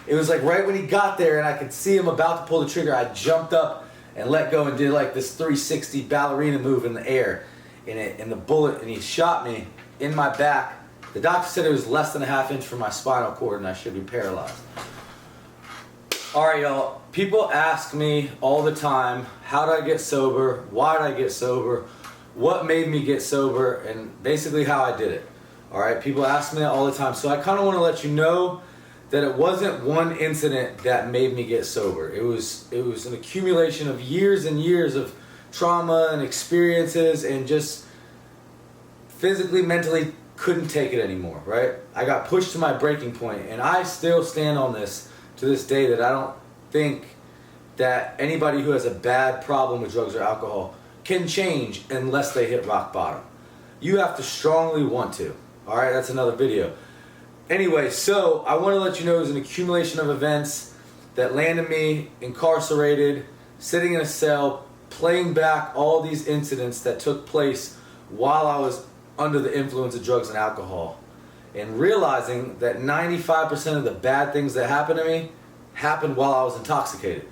it was like right when he got there and I could see him about to pull the trigger, I jumped up and let go and did like this 360 ballerina move in the air. And the bullet, and he shot me in my back. The doctor said it was less than a ½ inch from my spinal cord and I should be paralyzed. Alright y'all, people ask me all the time, how did I get sober? Why did I get sober? What made me get sober? And basically how I did it. Alright, people ask me that all the time. So I kind of want to let you know that it wasn't one incident that made me get sober. It was an accumulation of years and years of trauma and experiences, and just physically, mentally couldn't take it anymore, right? I got pushed to my breaking point, and I still stand on this to this day that I don't think that anybody who has a bad problem with drugs or alcohol can change unless they hit rock bottom. You have to strongly want to. Alright, that's another video. Anyway, so I want to let you know it was an accumulation of events that landed me incarcerated, sitting in a cell, playing back all these incidents that took place while I was under the influence of drugs and alcohol, and realizing that 95% of the bad things that happened to me happened while I was intoxicated,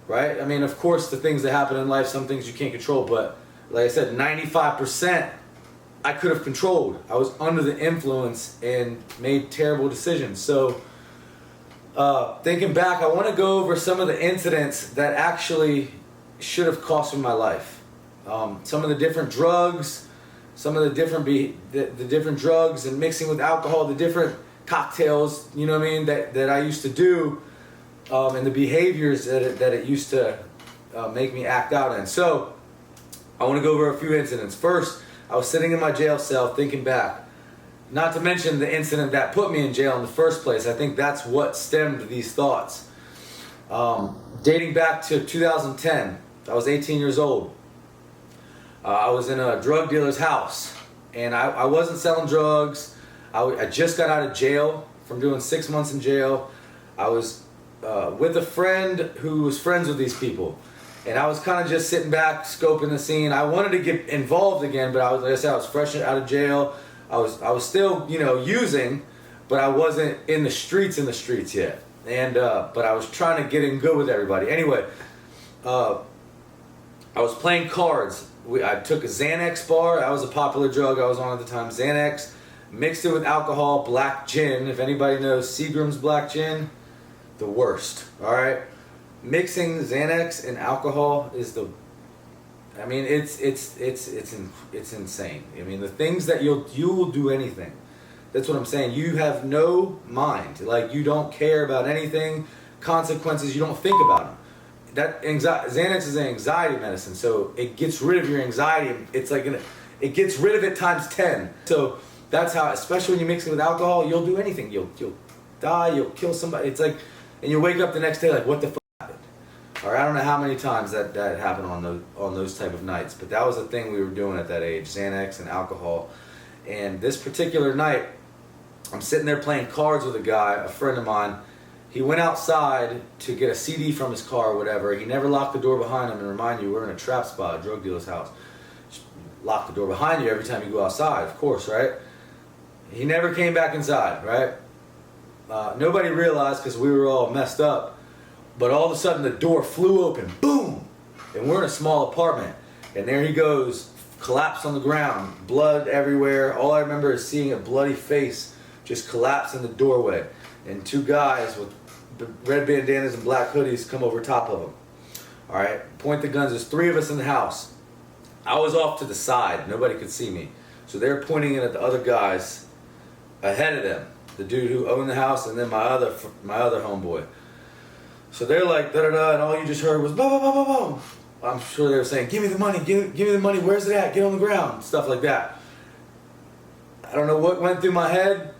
right? I mean, of course, the things that happen in life, some things you can't control, but like I said, 95% I could have controlled. I was under the influence and made terrible decisions. So thinking back, I want to go over some of the incidents that actually should have cost me my life. Some of the different drugs, some of the different drugs and mixing with alcohol, the different cocktails, you know what I mean, that I used to do, and the behaviors that it used to make me act out in. So I want to go over a few incidents. First, I was sitting in my jail cell thinking back, not to mention the incident that put me in jail in the first place. I think that's what stemmed these thoughts. Dating back to 2010, I was 18 years old. I was in a drug dealer's house, and I wasn't selling drugs. I just got out of jail from doing 6 months in jail. I was with a friend who was friends with these people, and I was kind of just sitting back, scoping the scene. I wanted to get involved again, but like I said, I was fresh out of jail. I was still, using, but I wasn't in the streets yet. And but I was trying to get in good with everybody. Anyway, I was playing cards. I took a Xanax bar. That was a popular drug I was on at the time. Xanax, mixed it with alcohol, black gin. If anybody knows Seagram's black gin, the worst. All right, mixing Xanax and alcohol is I mean, it's insane. I mean, the things that you will do anything. That's what I'm saying. You have no mind. Like, you don't care about anything, consequences. You don't think about them. Xanax is an anxiety medicine, so it gets rid of your anxiety. It's like it gets rid of it times 10. So that's how, especially when you mix it with alcohol, you'll do anything. You'll die. You'll kill somebody. It's like, and you wake up the next day like, what the fuck happened? Or I don't know how many times that happened on those type of nights, but that was the thing we were doing at that age: Xanax and alcohol. And this particular night, I'm sitting there playing cards with a guy, a friend of mine. He went outside to get a CD from his car or whatever. He never locked the door behind him. And remind you, we're in a trap spot, a drug dealer's house. Just lock the door behind you every time you go outside, of course, right? He never came back inside, right? Nobody realized because we were all messed up. But all of a sudden the door flew open, boom! And we're in a small apartment. And there he goes, collapsed on the ground, blood everywhere. All I remember is seeing a bloody face just collapse in the doorway. And two guys with red bandanas and black hoodies come over top of him. All right, point the guns. There's 3 of us in the house. I was off to the side. Nobody could see me. So they're pointing it at the other guys ahead of them. The dude who owned the house and then my other homeboy. So they're like, da-da-da, and all you just heard was, boom, boom, boom, boom, boom. I'm sure they were saying, give me the money, give me the money, where's it at? Get on the ground, stuff like that. I don't know what went through my head,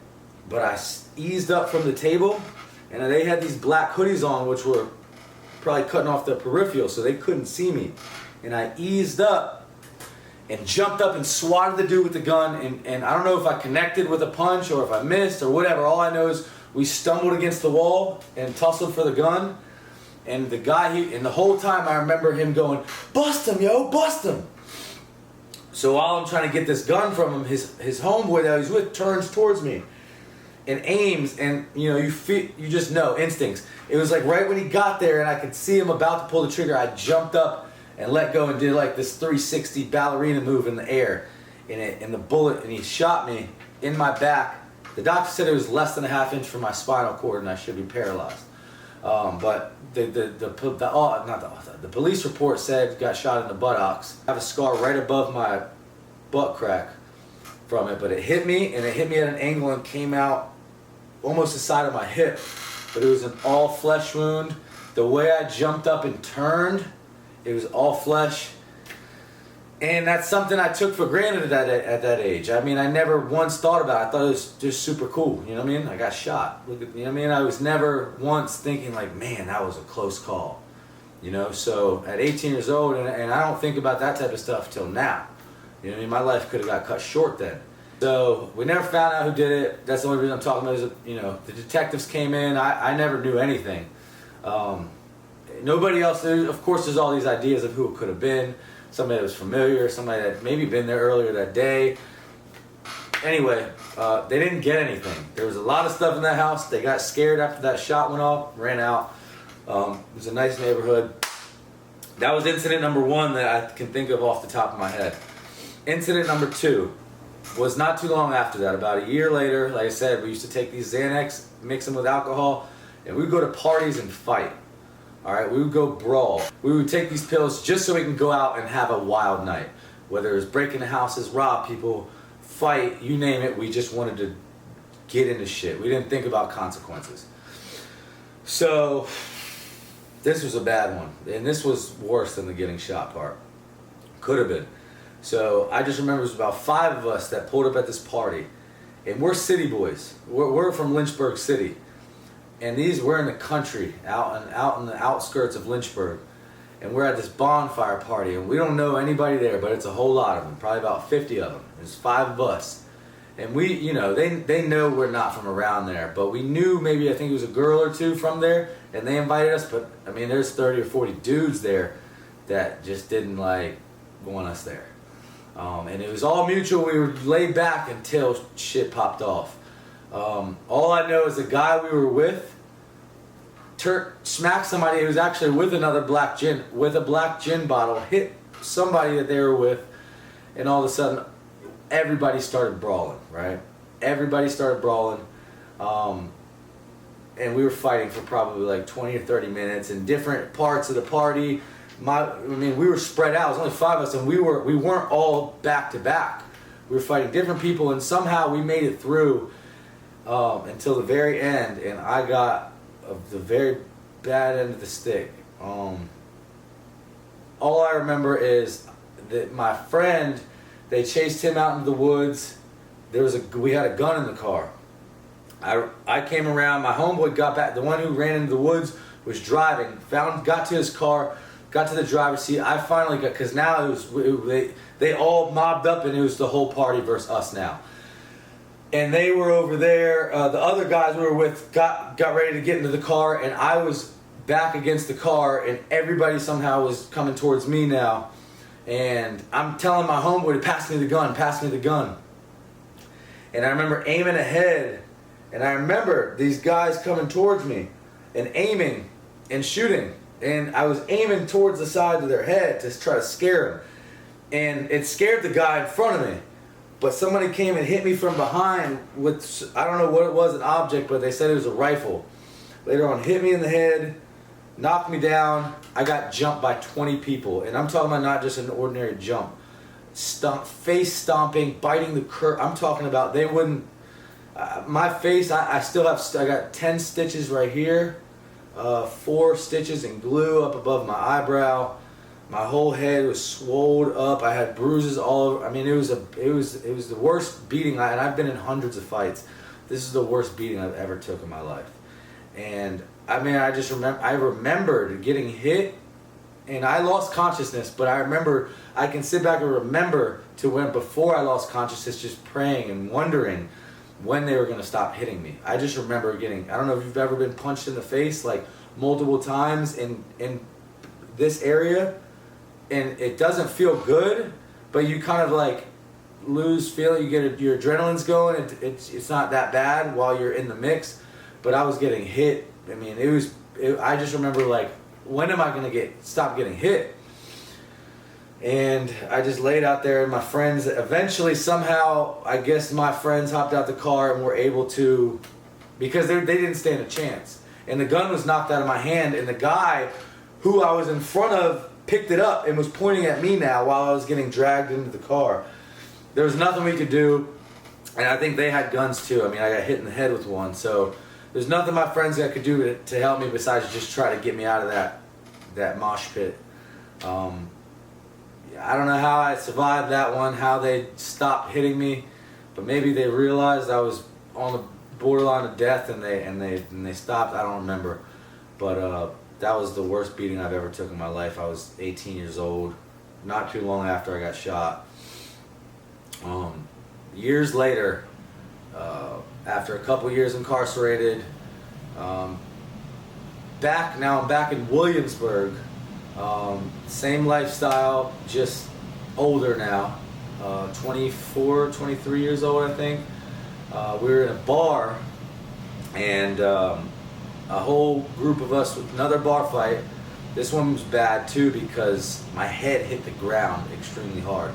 but I eased up from the table, and they had these black hoodies on, which were probably cutting off the peripheral, so they couldn't see me. And I eased up and jumped up and swatted the dude with the gun, and I don't know if I connected with a punch or if I missed or whatever. All I know is we stumbled against the wall and tussled for the gun, and the guy, and the whole time I remember him going, bust him, yo, bust him. So while I'm trying to get this gun from him, his homeboy that he's with turns towards me. and aims, and you know, you just know instincts. It was like right when he got there and I could see him about to pull the trigger, I jumped up and let go and did like this 360 ballerina move in the air, and the bullet, and he shot me in my back. The doctor said it was less than a half inch from my spinal cord and I should be paralyzed. But the police report said got shot in the buttocks. I have a scar right above my butt crack from it, but it hit me, and it hit me at an angle and came out almost the side of my hip. But it was an all flesh wound. The way I jumped up and turned, it was all flesh. And that's something I took for granted at that age. I mean, I never once thought about it. I thought it was just super cool. You know what I mean? I got shot. Look at, you know what I mean? I was never once thinking like, man, that was a close call. You know, so at 18 years old, and I don't think about that type of stuff till now. You know what I mean? My life could have got cut short then. So we never found out who did it. That's the only reason I'm talking about is, you know, the detectives came in. I never knew anything. Nobody else, of course, there's all these ideas of who it could have been. Somebody that was familiar, somebody that maybe been there earlier that day. Anyway, they didn't get anything. There was a lot of stuff in that house. They got scared after that shot went off, ran out. It was a nice neighborhood. That was incident number one that I can think of off the top of my head. Incident number two was not too long after that. About a year later, like I said, we used to take these Xanax, mix them with alcohol, and we would go to parties and fight. All right, we would go brawl. We would take these pills just so we can go out and have a wild night. Whether it was break into houses, rob people, fight, you name it, we just wanted to get into shit. We didn't think about consequences. So, this was a bad one. And this was worse than the getting shot part. Could have been. So, I just remember it was about 5 of us that pulled up at this party. And we're city boys. We're from Lynchburg City. And we're in the country, out in the outskirts of Lynchburg, and we're at this bonfire party, and we don't know anybody there, but it's a whole lot of them, probably about 50 of them. There's 5 of us, and we, you know, they know we're not from around there, but we knew maybe, I think it was a girl or two from there, and they invited us. But I mean, there's 30 or 40 dudes there that just didn't like want us there, and it was all mutual. We were laid back until shit popped off. All I know is the guy we were with smacked somebody who was actually with another black gin, with a black gin bottle, hit somebody that they were with, and all of a sudden everybody started brawling, right? Everybody started brawling, and we were fighting for probably like 20 or 30 minutes in different parts of the party. I mean, we were spread out. It was only 5 of us, and we weren't all back to back. We were fighting different people, and somehow we made it through until the very end, and I got the very bad end of the stick. All I remember is that my friend, they chased him out into the woods. We had a gun in the car. I came around, my homeboy got back, the one who ran into the woods was driving, got to his car, got to the driver's seat. I finally got, because now they all mobbed up, and it was the whole party versus us now. And they were over there, the other guys we were with got ready to get into the car, and I was back against the car, and everybody somehow was coming towards me now. And I'm telling my homeboy to pass me the gun, pass me the gun. And I remember aiming ahead, and I remember these guys coming towards me and aiming and shooting. And I was aiming towards the side of their head to try to scare them. And it scared the guy in front of me. But somebody came and hit me from behind with, I don't know what it was, an object, but they said it was a rifle. Later on, hit me in the head, knocked me down. I got jumped by 20 people. And I'm talking about not just an ordinary jump. Face stomping, biting the curb. I'm talking about they wouldn't, my face, I got 10 stitches right here, 4 stitches and glue up above my eyebrow. My whole head was swollen up. I had bruises all over. I mean, it was the worst beating. And I've been in hundreds of fights. This is the worst beating I've ever took in my life. And I mean, I remembered getting hit, and I lost consciousness. But I can sit back and remember to when before I lost consciousness, just praying and wondering when they were going to stop hitting me. I just remember getting. I don't know if you've ever been punched in the face like multiple times in this area. And it doesn't feel good, but you kind of like, lose feeling. You get your adrenaline's going. It's not that bad while you're in the mix, but I was getting hit. I mean, I just remember like, when am I gonna stop getting hit? And I just laid out there, and my friends eventually somehow, I guess my friends hopped out the car and were able to, because they didn't stand a chance. And the gun was knocked out of my hand, and the guy who I was in front of picked it up and was pointing at me now while I was getting dragged into the car. There was nothing we could do, and I think they had guns too. I mean, I got hit in the head with one, so there's nothing my friends could do to help me besides just try to get me out of that mosh pit. I don't know how I survived that one, how they stopped hitting me, but maybe they realized I was on the borderline of death and they stopped. I don't remember, but that was the worst beating I've ever took in my life. I was 18 years old, not too long after I got shot. Years later, after a couple years incarcerated, I'm back in Williamsburg. Same lifestyle, just older now, 24, 23 years old, I think. We were in a bar, and a whole group of us with another bar fight. This one was bad too because my head hit the ground extremely hard.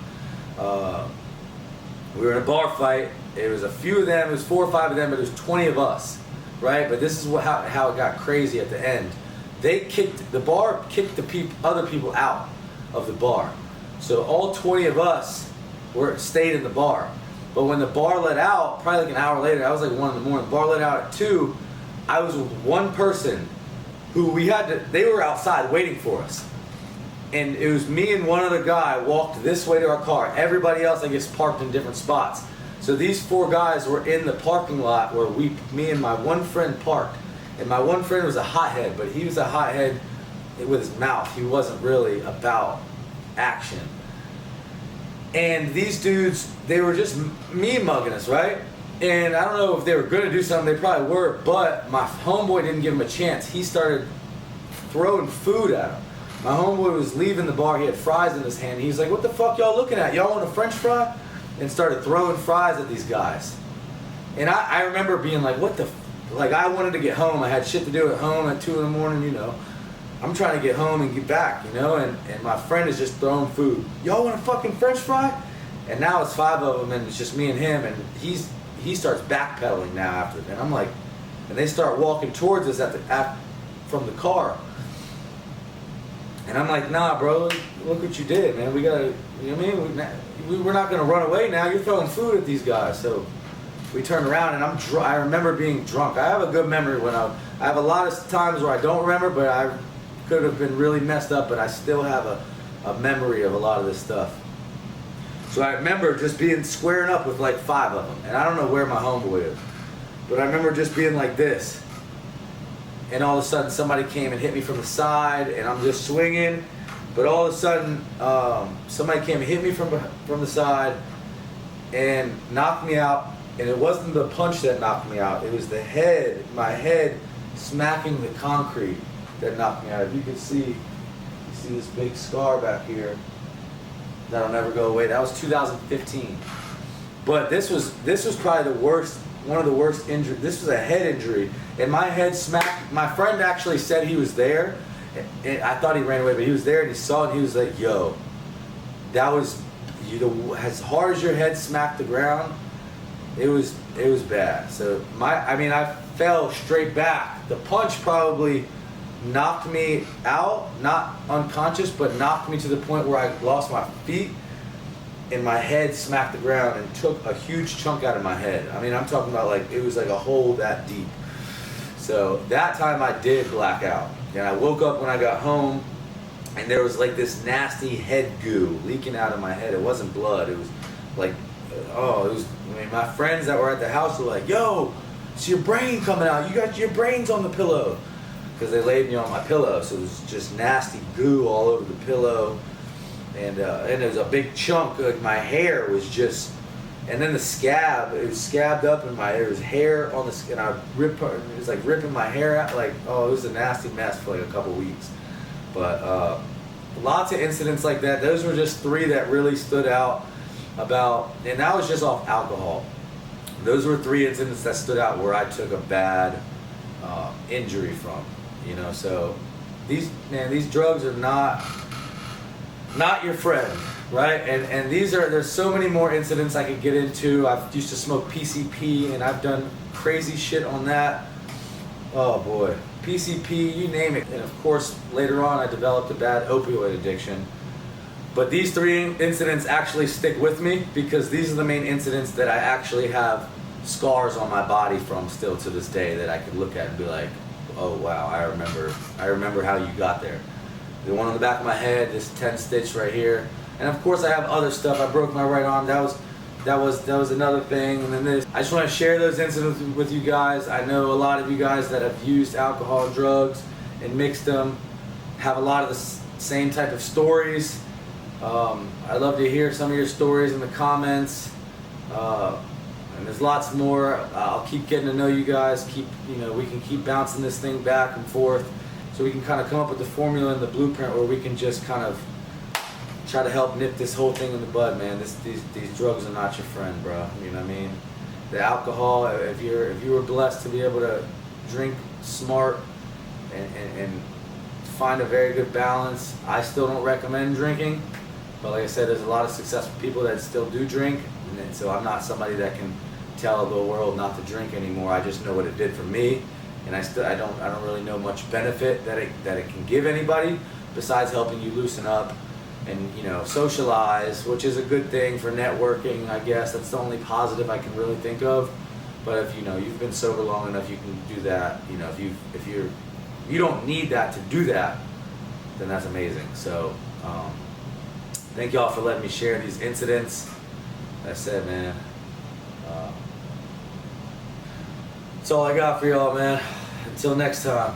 We were in a bar fight. It was a few of them, it was 4 or 5 of them, but it was 20 of us, right? But this is how it got crazy at the end. The bar kicked the other people out of the bar. So all 20 of us stayed in the bar. But when the bar let out, probably like an hour later, I was like 1 in the morning, the bar let out at 2, I was with one person who they were outside waiting for us. And it was me and one other guy walked this way to our car. Everybody else, I guess, parked in different spots. So these 4 guys were in the parking lot where me and my one friend parked. And my one friend was a hothead, but he was a hothead with his mouth. He wasn't really about action. And these dudes, they were just mean mugging us, right? And I don't know if they were going to do something, they probably were, but my homeboy didn't give him a chance. He started throwing food at him. My homeboy was leaving the bar, he had fries in his hand. He's like, "What the fuck y'all looking at? Y'all want a french fry?" And started throwing fries at these guys. And I remember being like, like, I wanted to get home. I had shit to do at home at 2 in the morning, you know. I'm trying to get home and get back, you know, and my friend is just throwing food. "Y'all want a fucking french fry?" And now it's 5 of them, and it's just me and him, and he starts backpedaling now after, and I'm like, and they start walking towards us from the car. And I'm like, "Nah, bro, look what you did, man. We gotta, you know what I mean? We're not gonna run away now. You're throwing food at these guys." So we turned around, and I remember being drunk. I have a good memory I have a lot of times where I don't remember, but I could have been really messed up, but I still have a memory of a lot of this stuff. So I remember just squaring up with like 5 of them, and I don't know where my homeboy is, but I remember just being like this, and all of a sudden somebody came and hit me from the side, and I'm just swinging, but all of a sudden somebody came and hit me from the side and knocked me out. And it wasn't the punch that knocked me out, it was my head smacking the concrete that knocked me out. If you can see, you see this big scar back here that'll never go away. That was 2015. But this was probably one of the worst injuries. This was a head injury, and my head smacked. My friend actually said he was there, and I thought he ran away, but he was there and he saw it and he was like, "Yo, that was as hard as your head smacked the ground." It was bad. So I fell straight back. The punch probably knocked me out, not unconscious, but knocked me to the point where I lost my feet, and my head smacked the ground and took a huge chunk out of my head. I mean, I'm talking about like, it was like a hole that deep. So that time I did black out, and I woke up when I got home, and there was like this nasty head goo leaking out of my head. It wasn't blood. It was like, my friends that were at the house were like, "Yo, it's your brain coming out. You got your brains on the pillow." Because they laid me on my pillow, so it was just nasty goo all over the pillow. And there was a big chunk, like my hair was just, and then the scab, it was scabbed up in there was hair on the skin. It was like ripping my hair out, like, it was a nasty mess for like a couple weeks. But lots of incidents like that. Those were just 3 that really stood out. and that was just off alcohol. Those were 3 incidents that stood out where I took a bad injury from, you know. So these drugs are not your friend, right? And there's so many more incidents I could get into. I've used to smoke PCP, and I've done crazy shit on that. Oh boy, PCP, you name it. And of course, later on, I developed a bad opioid addiction. But these 3 incidents actually stick with me because these are the main incidents that I actually have scars on my body from still to this day that I could look at and be like, oh wow, I remember how you got there. The one on the back of my head, this 10 stitch right here. And of course I have other stuff. I broke my right arm. That was another thing. And then this. I just want to share those incidents with you guys. I know a lot of you guys that have used alcohol and drugs and mixed them have a lot of the same type of stories. I'd love to hear some of your stories in the comments. And there's lots more. I'll keep getting to know you guys. We can keep bouncing this thing back and forth, so we can kind of come up with the formula and the blueprint where we can just kind of try to help nip this whole thing in the bud, man. These drugs are not your friend, bro. You know what I mean? The alcohol. If you were blessed to be able to drink smart and find a very good balance, I still don't recommend drinking. But like I said, there's a lot of successful people that still do drink, and so I'm not somebody that can tell the world not to drink anymore. I just know what it did for me, and I don't really know much benefit that it can give anybody besides helping you loosen up and, you know, socialize, which is a good thing for networking. I guess that's the only positive I can really think of. But if you've been sober long enough, you can do that. You know, if you don't need that to do that, then that's amazing. So thank y'all for letting me share these incidents. That's it, man. That's all I got for y'all, man. Until next time.